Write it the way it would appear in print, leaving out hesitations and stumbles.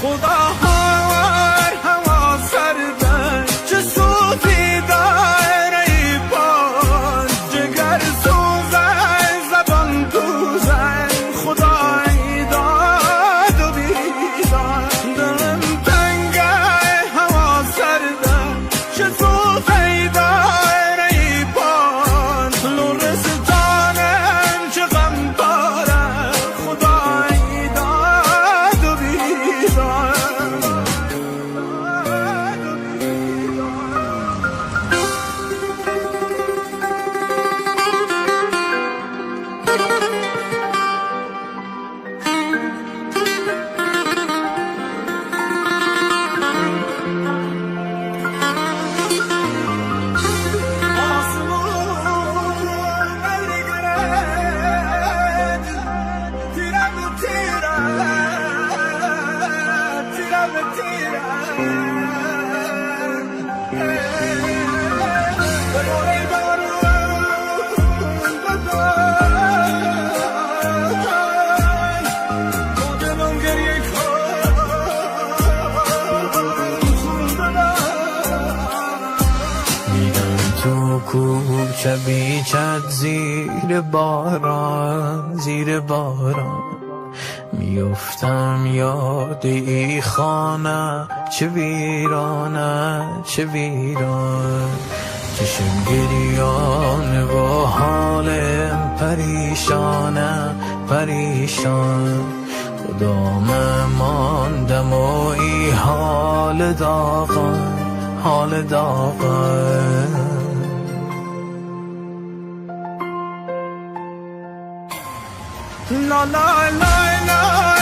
خدا هر هوا سرده چه صوتی داره ای باد جگر سوزه زبان دوزه خدای داد و بیداد دلم تنگه هوا سرده چه صوتی داره ای باد لرستانم چه غم داره خدای داد و بیداد تو کوچه بیچت زیر باران میفتم یاد ای خانه چه ویرانه چشم گریان و حالم پریشان خدام ماندم و ای حال داغان La la la la